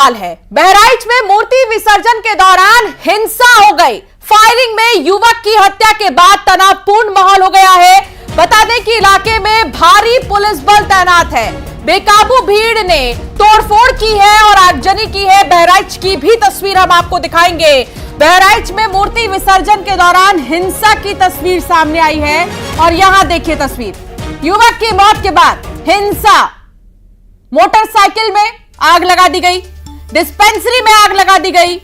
हाल है। बहराइच में मूर्ति विसर्जन के दौरान हिंसा हो गई। फायरिंग में युवक की हत्या के बाद तनावपूर्ण माहौल हो गया है। बता दें कि इलाके में भारी पुलिस बल तैनात है। बेकाबू भीड़ ने तोड़फोड़ की है और आगजनी की है। बहराइच की भी तस्वीर हम आपको दिखाएंगे। बहराइच में मूर्ति विसर्जन के दौरान हिंसा की तस्वीर सामने आई है और यहां देखिए तस्वीर। युवक की मौत के बाद हिंसा, मोटरसाइकिल में आग लगा दी गई, डिस्पेंसरी में आग लगा दी गई,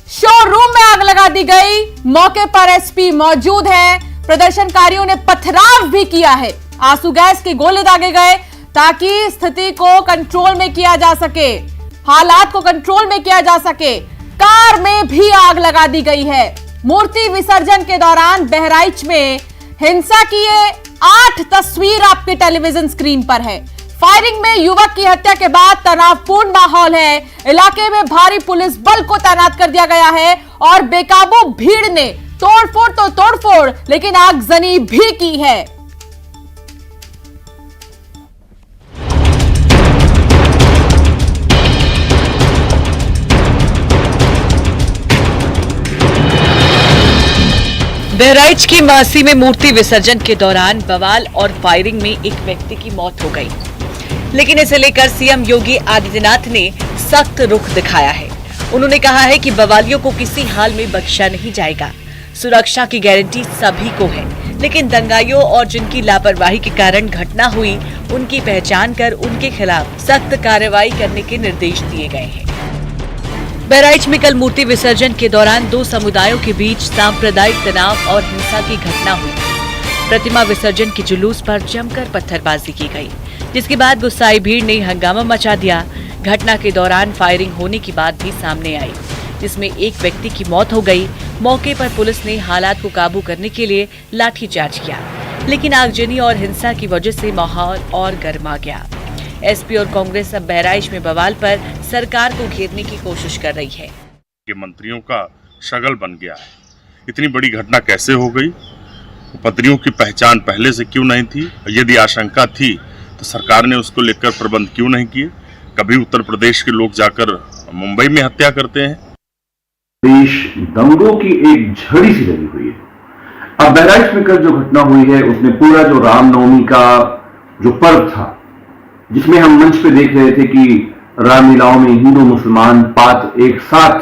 शोरूम में आग लगा दी गई। मौके पर एसपी मौजूद हैं। प्रदर्शनकारियों ने पथराव भी किया है। आंसू गैस के गोले दागे गए ताकि स्थिति को कंट्रोल में किया जा सके, हालात को कंट्रोल में किया जा सके। कार में भी आग लगा दी गई है। मूर्ति विसर्जन के दौरान बहराइच में हिंसा की ये 8 तस्वीर आपके टेलीविजन स्क्रीन पर है। फायरिंग में युवक की हत्या के बाद तनावपूर्ण माहौल है। इलाके में भारी पुलिस बल को तैनात कर दिया गया है और बेकाबू भीड़ ने तोड़फोड़ तो तोड़फोड़ लेकिन आगजनी भी की है। बहराइच की मासी में मूर्ति विसर्जन के दौरान बवाल और फायरिंग में एक व्यक्ति की मौत हो गई, लेकिन इसे लेकर सीएम योगी आदित्यनाथ ने सख्त रुख दिखाया है। उन्होंने कहा है कि बवालियों को किसी हाल में बख्शा नहीं जाएगा। सुरक्षा की गारंटी सभी को है, लेकिन दंगाइयों और जिनकी लापरवाही के कारण घटना हुई उनकी पहचान कर उनके खिलाफ सख्त कार्रवाई करने के निर्देश दिए गए हैं। बहराइच में कल मूर्ति विसर्जन के दौरान 2 समुदायों के बीच सांप्रदायिक तनाव और हिंसा की घटना हुई। प्रतिमा विसर्जन के जुलूस पर जमकर पत्थरबाजी की गई, जिसके बाद गुस्साई भीड़ ने हंगामा मचा दिया। घटना के दौरान फायरिंग होने की बात भी सामने आई, जिसमें एक व्यक्ति की मौत हो गई। मौके पर पुलिस ने हालात को काबू करने के लिए लाठीचार्ज किया, लेकिन आगजनी और हिंसा की वजह से माहौल और गर्मा गया। एसपी और कांग्रेस अब बहराइच में बवाल पर सरकार को घेरने की कोशिश कर रही है। मंत्रियों का शगल बन गया है। इतनी बड़ी घटना कैसे हो गई? मंत्रियों की पहचान पहले से क्यों नहीं थी? यदि आशंका थी तो सरकार ने उसको लेकर प्रबंध क्यों नहीं किए? कभी उत्तर प्रदेश के लोग जाकर मुंबई में हत्या करते हैं। देश दंगों की एक झड़ी सी लगी हुई है। अब बहराइच में कल जो घटना हुई है उसने पूरा जो रामनवमी का जो पर्व था, जिसमें हम मंच पे देख रहे थे कि रामलीलाओं में हिंदू मुसलमान पात एक साथ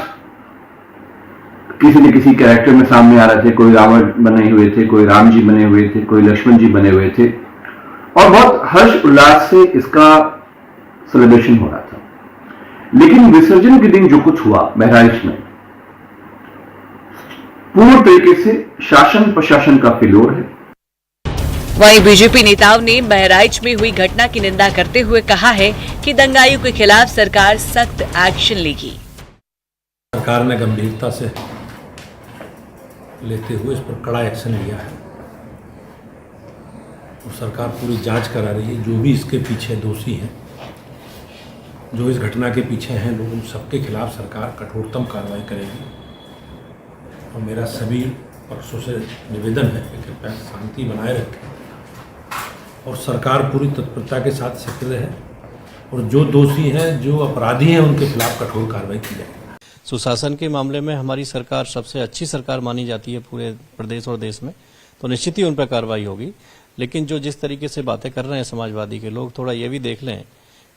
किसी न किसी कैरेक्टर में सामने आ रहे थे। कोई रावण बने हुए थे, कोई राम जी बने हुए थे, कोई लक्ष्मण जी बने हुए थे और बहुत हर्ष उल्लास से इसका सेलिब्रेशन हो रहा था। लेकिन विसर्जन के दिन जो कुछ हुआ बहराइच में, पूर्ण तरीके से शासन प्रशासन का फेल्योर है। वहीं बीजेपी नेताओं ने बहराइच में हुई घटना की निंदा करते हुए कहा है कि दंगाइयों के खिलाफ सरकार सख्त एक्शन लेगी। सरकार ने गंभीरता से लेते हुए इस पर कड़ा एक्शन लिया है और सरकार पूरी जांच करा रही है। जो भी इसके पीछे दोषी हैं, जो इस घटना के पीछे हैं लोग, उन सबके खिलाफ सरकार कठोरतम कार्रवाई करेगी। और मेरा सभी पक्षों से निवेदन है कि कृपया शांति बनाए रखें और सरकार पूरी तत्परता के साथ सक्रिय है और जो दोषी हैं, जो अपराधी हैं, उनके खिलाफ कठोर कार्रवाई की जाए। सुशासन के मामले में हमारी सरकार सबसे अच्छी सरकार मानी जाती है पूरे प्रदेश और देश में, तो निश्चित ही उन पर कार्रवाई होगी। लेकिन जो जिस तरीके से बातें कर रहे हैं समाजवादी के लोग, थोड़ा ये भी देख लें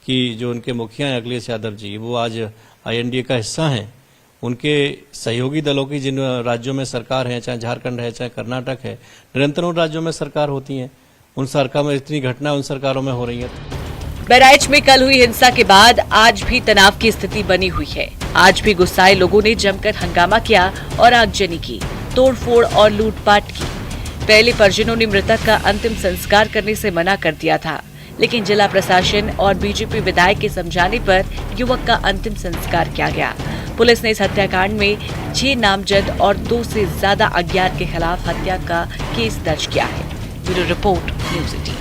कि जो उनके मुखिया हैं अखिलेश यादव जी, वो आज INDA का हिस्सा हैं। उनके सहयोगी दलों की जिन राज्यों में सरकार है, चाहे झारखंड है, चाहे कर्नाटक है, निरंतर उन राज्यों में सरकार होती है। उन सरकार में इतनी घटना उन सरकारों में हो रही है। बहराइच में कल हुई हिंसा के बाद आज भी तनाव की स्थिति बनी हुई है। आज भी गुस्साए लोगों ने जमकर हंगामा किया और आगजनी की, तोड़फोड़ और लूटपाट की। पहले परिजनों ने मृतक का अंतिम संस्कार करने से मना कर दिया था, लेकिन जिला प्रशासन और बीजेपी विधायक के समझाने पर युवक का अंतिम संस्कार किया गया। पुलिस ने इस हत्याकांड में 6 नामजद और 2 से ज्यादा अज्ञात के खिलाफ हत्या का केस दर्ज किया है। Bureau report, news 18।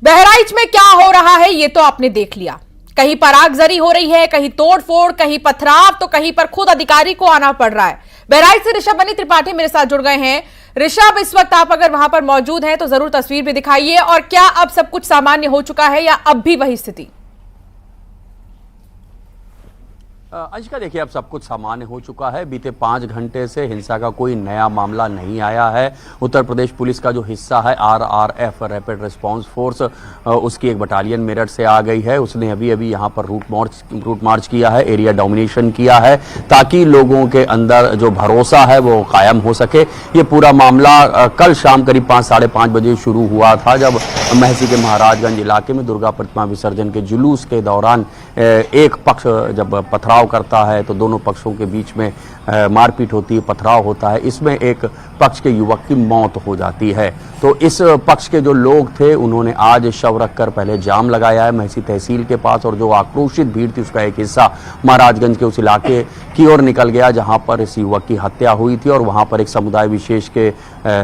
बहराइच में क्या हो रहा है ये तो आपने देख लिया। कहीं पर आगजनी हो रही है, कहीं तोड़फोड़, कहीं पथराव, तो कहीं पर खुद अधिकारी को आना पड़ रहा है। बहराइच से ऋषभ मनी त्रिपाठी मेरे साथ जुड़ गए हैं। ऋषभ, इस वक्त आप अगर वहां पर मौजूद हैं तो जरूर तस्वीर भी दिखाइए, और क्या अब सब कुछ सामान्य हो चुका है या अब भी वही स्थिति? अंशिका, देखिए अब सब कुछ सामान्य हो चुका है। बीते 5 घंटे से हिंसा का कोई नया मामला नहीं आया है। उत्तर प्रदेश पुलिस का जो हिस्सा है RRF रैपिड रिस्पांस फोर्स, उसकी एक बटालियन मेरठ से आ गई है। उसने अभी अभी यहाँ पर रूट मार्च किया है, एरिया डोमिनेशन किया है, ताकि लोगों के अंदर जो भरोसा है वो कायम हो सके। ये पूरा मामला कल शाम करीब 5 साढ़े 5 बजे शुरू हुआ था, जब महसी के महाराजगंज इलाके में दुर्गा प्रतिमा विसर्जन के जुलूस के दौरान एक पक्ष जब पथराव करता है तो दोनों पक्षों के बीच में मारपीट होती है, पथराव होता है। इसमें एक पक्ष के युवक की मौत हो जाती है। तो इस पक्ष के जो लोग थे उन्होंने आज शव रखकर पहले जाम लगाया है महसी तहसील के पास, और जो आक्रोशित भीड़ थी उसका एक हिस्सा महाराजगंज के उस इलाके की ओर निकल गया जहां पर इस युवक की हत्या हुई थी। और वहां पर एक समुदाय विशेष के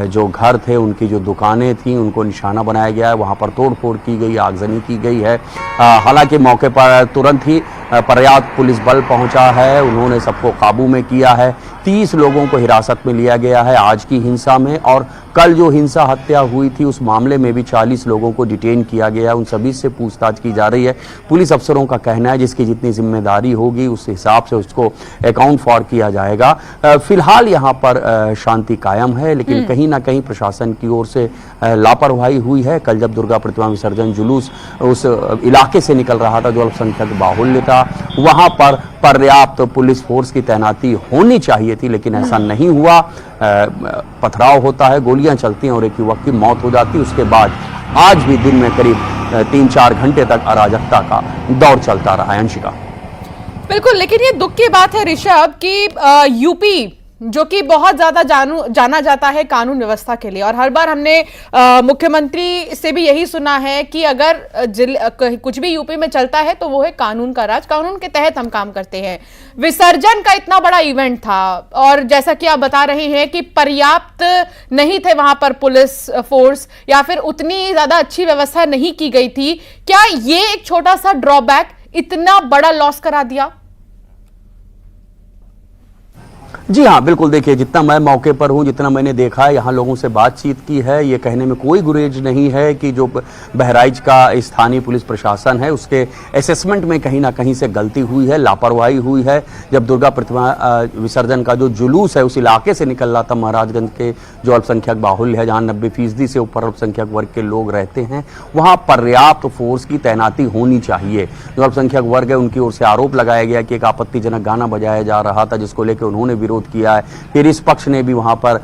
जो घर थे, उनकी जो दुकानें थी, उनको निशाना बनाया गया है। वहां पर तोड़फोड़ की गई, आगजनी की गई है। हालांकि मौके पर तुरंत ही पर्याप्त पुलिस बल पहुंचा है, उन्होंने सबको काबू में किया है। 30 लोगों को हिरासत में लिया गया है आज की हिंसा में, और कल जो हिंसा हत्या हुई थी उस मामले में भी 40 लोगों को डिटेन किया गया। उन सभी से पूछताछ की जा रही है। पुलिस अफसरों का कहना है जिसकी जितनी जिम्मेदारी होगी उस हिसाब से उसको अकाउंट फॉर किया जाएगा। फिलहाल यहाँ पर शांति कायम है, लेकिन कहीं ना कहीं प्रशासन की ओर से लापरवाही हुई है। कल जब दुर्गा प्रतिमा विसर्जन जुलूस उस इलाके से निकल रहा था जो अल्पसंख्यक बाहुल्य था, वहां पर पर्याप्त पुलिस फोर्स की तैनाती होनी चाहिए थी, लेकिन ऐसा नहीं हुआ। पथराव होता है, गोलियां चलती हैं और एक युवक की मौत हो जाती है। उसके बाद आज भी दिन में करीब 3-4 घंटे तक अराजकता का दौर चलता रहा है। अंशिका, बिल्कुल, लेकिन ये दुख की बात है ऋषभ कि यूपी जो कि बहुत ज्यादा जाना जाता है कानून व्यवस्था के लिए, और हर बार हमने मुख्यमंत्री से भी यही सुना है कि अगर कुछ भी यूपी में चलता है तो वो है कानून का राज, कानून के तहत हम काम करते हैं। विसर्जन का इतना बड़ा इवेंट था, और जैसा कि आप बता रहे हैं कि पर्याप्त नहीं थे वहां पर पुलिस फोर्स, या फिर उतनी ज्यादा अच्छी व्यवस्था नहीं की गई थी। क्या ये एक छोटा सा ड्रॉबैक इतना बड़ा लॉस करा दिया? जी हाँ, बिल्कुल। देखिए, जितना मैं मौके पर हूँ, जितना मैंने देखा है, यहाँ लोगों से बातचीत की है, ये कहने में कोई गुरेज नहीं है कि जो बहराइच का स्थानीय पुलिस प्रशासन है उसके असेसमेंट में कहीं ना कहीं से गलती हुई है, लापरवाही हुई है। जब दुर्गा प्रतिमा विसर्जन का जो जुलूस है उस इलाके से निकल रहा था, महाराजगंज के जो अल्पसंख्यक बाहुल्य है, जहाँ 90% से ऊपर अल्पसंख्यक वर्ग के लोग रहते हैं, वहाँ पर्याप्त फोर्स की तैनाती होनी चाहिए। जो अल्पसंख्यक वर्ग है उनकी ओर से आरोप लगाया गया कि एक आपत्तिजनक गाना बजाया जा रहा था, जिसको लेकर उन्होंने विरोध किया है। फिर इस पक्ष ने भी वहां पर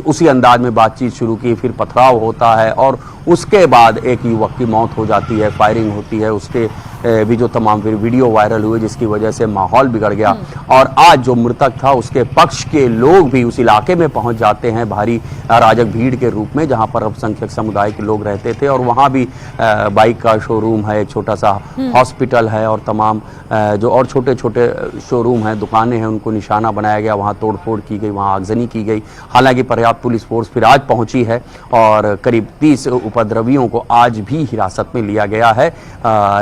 उसी अंदाज में बातचीत शुरू की, फिर पथराव होता है और उसके बाद एक युवक की मौत हो जाती है, फायरिंग होती है। उसके भी जो तमाम फिर वीडियो वायरल हुए, जिसकी वजह से माहौल बिगड़ गया। और आज जो मृतक था उसके पक्ष के लोग भी उस इलाके में पहुंच जाते हैं भारी अराजक भीड़ के रूप में, जहां पर अल्पसंख्यक समुदाय के लोग रहते थे। और वहां भी बाइक का शोरूम है, एक छोटा सा हॉस्पिटल है, और तमाम जो और छोटे छोटे शोरूम हैं, दुकानें हैं, उनको निशाना बनाया गया। वहां तोड़फोड़ की गई, वहां आगजनी की गई। हालांकि पर्याप्त पुलिस फोर्स फिर आज पहुंची है और करीब 30 उपद्रवियों को आज भी हिरासत में लिया गया है।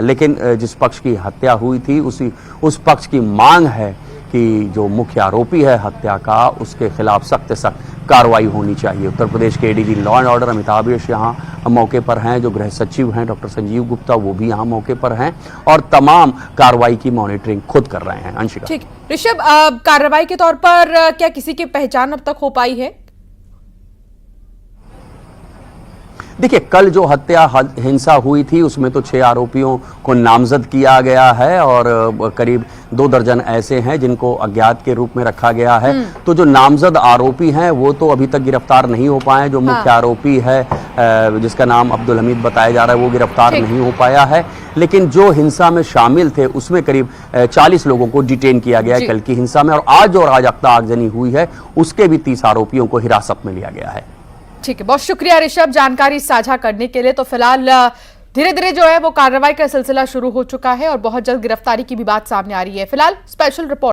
लेकिन जिस पक्ष की हत्या हुई थी उस पक्ष की मांग है कि जो मुख्य आरोपी है हत्या का, उसके खिलाफ सख्त से सख्त कार्रवाई होनी चाहिए। उत्तर प्रदेश के ADG law and order Amitabh Yash यहाँ मौके पर हैं, जो गृह सचिव हैं डॉक्टर संजीव गुप्ता, वो भी यहाँ मौके पर हैं और तमाम कार्रवाई की मॉनिटरिंग खुद कर रहे हैं। अंशिका, ठीक। ऋषभ, कार्रवाई के तौर पर क्या किसी की पहचान अब तक हो पाई है? देखिए, कल जो हत्या हिंसा हुई थी उसमें तो 6 आरोपियों को नामजद किया गया है और करीब 2 दर्जन ऐसे हैं जिनको अज्ञात के रूप में रखा गया है। तो जो नामजद आरोपी हैं वो तो अभी तक गिरफ्तार नहीं हो पाए। जो मुख्य आरोपी है जिसका नाम अब्दुल हमीद बताया जा रहा है, वो गिरफ्तार नहीं हो पाया है। लेकिन जो हिंसा में शामिल थे उसमें करीब 40 लोगों को डिटेन किया गया है कल की हिंसा में। और आज जो अराजकता आगजनी हुई है उसके भी 30 आरोपियों को हिरासत में लिया गया है। ठीक है, बहुत शुक्रिया ऋषभ जानकारी साझा करने के लिए। तो फिलहाल धीरे धीरे जो है वो कार्रवाई का सिलसिला शुरू हो चुका है और बहुत जल्द गिरफ्तारी की भी बात सामने आ रही है। फिलहाल स्पेशल रिपोर्ट।